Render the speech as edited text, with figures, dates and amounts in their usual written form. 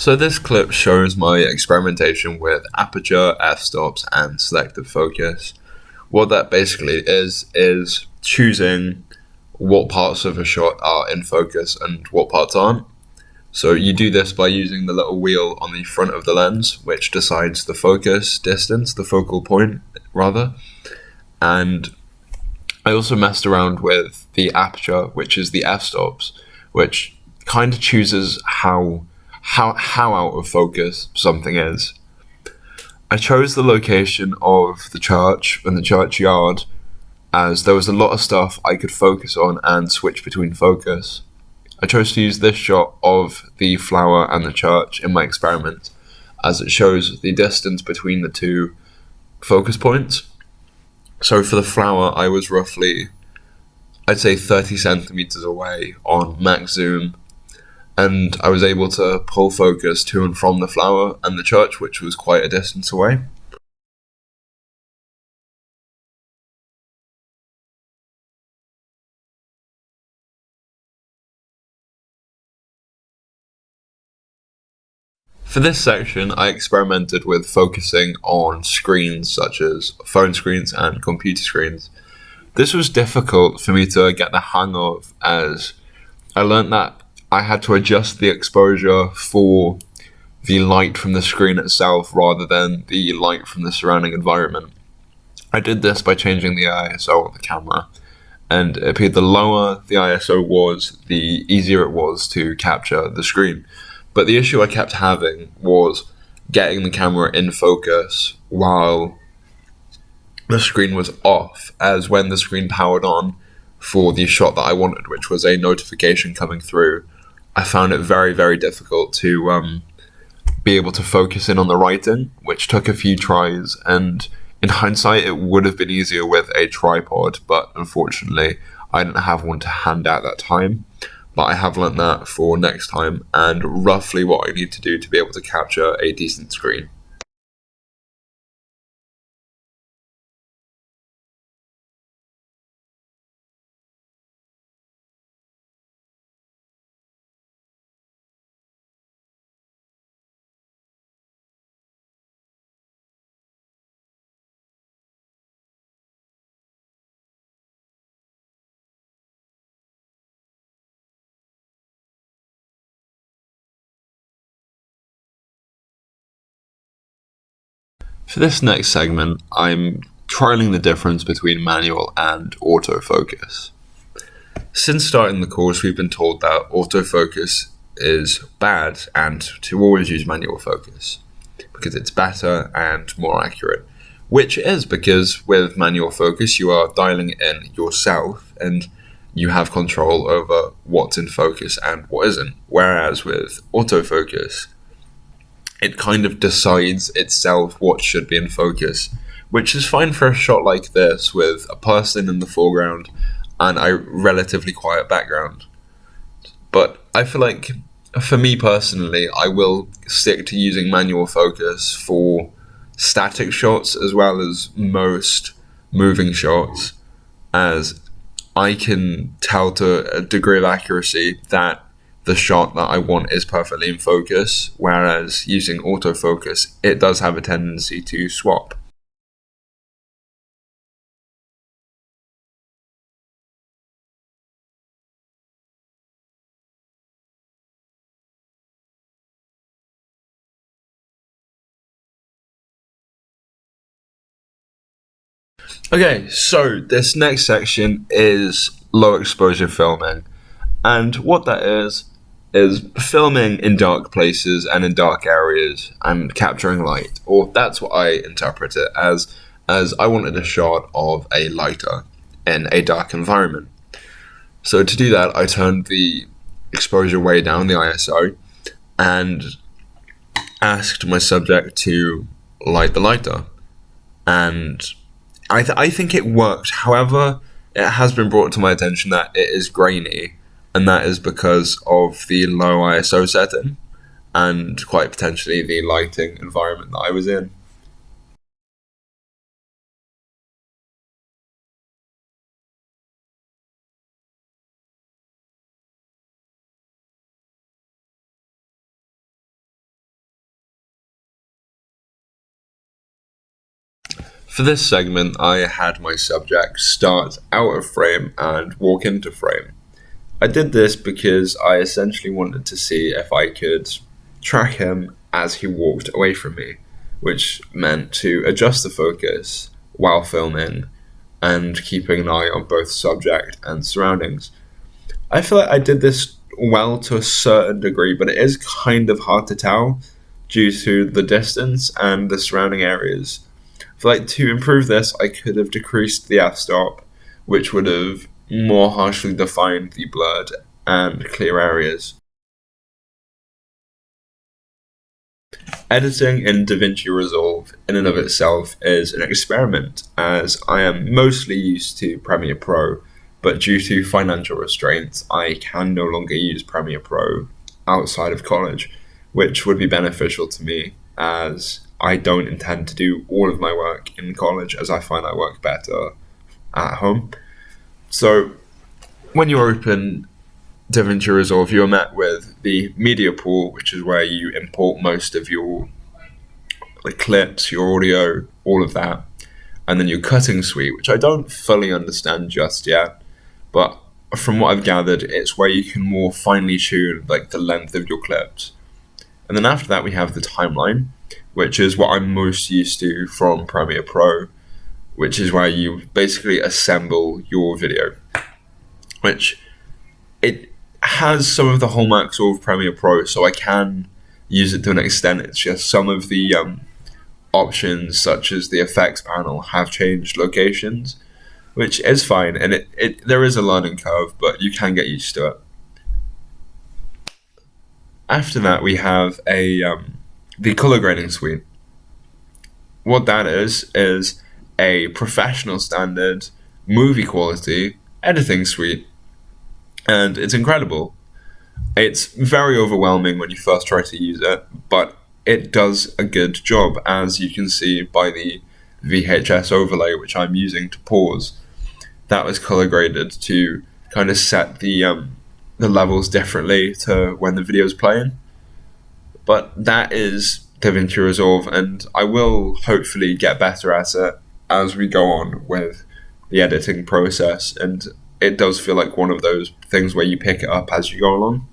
So this clip shows my experimentation with aperture, f-stops, and selective focus. What that basically is choosing what parts of a shot are in focus and what parts aren't. So you do this by using the little wheel on the front of the lens, which decides the focus distance, the focal point, rather. And I also messed around with the aperture, which is the f-stops, which kind of chooses how out of focus something is. I chose the location of the church and the churchyard as there was a lot of stuff I could focus on and switch between focus. I chose to use this shot of the flower and the church in my experiment as it shows the distance between the two focus points. So for the flower, I was roughly, I'd say 30 centimeters away on max zoom, and I was able to pull focus to and from the flower and the church, which was quite a distance away. For this section, I experimented with focusing on screens such as phone screens and computer screens. This was difficult for me to get the hang of, as I learned that I had to adjust the exposure for the light from the screen itself rather than the light from the surrounding environment. I did this by changing the ISO of the camera, and it appeared the lower the ISO was, the easier it was to capture the screen. But the issue I kept having was getting the camera in focus while the screen was off, as when the screen powered on for the shot that I wanted, which was a notification coming through, I found it very, very difficult to be able to focus in on the writing, which took a few tries, and in hindsight it would have been easier with a tripod, but unfortunately I didn't have one to hand at that time. But I have learnt that for next time and roughly what I need to do to be able to capture a decent screen. For this next segment, I'm trialing the difference between manual and autofocus. Since starting the course, we've been told that autofocus is bad and to always use manual focus because it's better and more accurate. Which is because with manual focus, you are dialing in yourself and you have control over what's in focus and what isn't. Whereas with autofocus, it kind of decides itself what should be in focus, which is fine for a shot like this with a person in the foreground and a relatively quiet background. But I feel like, for me personally, I will stick to using manual focus for static shots as well as most moving shots, as I can tell to a degree of accuracy that the shot that I want is perfectly in focus, whereas using autofocus, it does have a tendency to swap. Okay, so this next section is low exposure filming. And what that is filming in dark places and in dark areas and capturing light. Or that's what I interpret it as I wanted a shot of a lighter in a dark environment. So to do that, I turned the exposure way down, the ISO, and asked my subject to light the lighter. And I think it worked. However, it has been brought to my attention that it is grainy, and that is because of the low ISO setting and quite potentially the lighting environment that I was in. For this segment, I had my subject start out of frame and walk into frame. I did this because I essentially wanted to see if I could track him as he walked away from me, which meant to adjust the focus while filming and keeping an eye on both subject and surroundings. I feel like I did this well to a certain degree, but it is kind of hard to tell due to the distance and the surrounding areas. I feel like to improve this, I could have decreased the f-stop, which would have more harshly defined the blurred and clear areas. Editing in DaVinci Resolve in and of itself is an experiment, as I am mostly used to Premiere Pro, but due to financial restraints, I can no longer use Premiere Pro outside of college, which would be beneficial to me as I don't intend to do all of my work in college, as I find I work better at home. So when you open DaVinci Resolve, you're met with the media pool, which is where you import most of your clips, your audio, all of that, and then your cutting suite, which I don't fully understand just yet, but from what I've gathered, it's where you can more finely tune the length of your clips. And then after that, we have the timeline, which is what I'm most used to from Premiere Pro, which is where you basically assemble your video, which it has some of the hallmarks of Premiere Pro, so I can use it to an extent. It's just some of the options, such as the effects panel, have changed locations, which is fine, and there is a learning curve, but you can get used to it. After that, we have the color grading suite. What that is a professional standard, movie quality editing suite, and it's incredible. It's very overwhelming when you first try to use it, but it does a good job, as you can see by the VHS overlay, which I'm using to pause. That was color graded to kind of set the levels differently to when the video is playing. But that is DaVinci Resolve, and I will hopefully get better at it as we go on with the editing process, and it does feel like one of those things where you pick it up as you go along.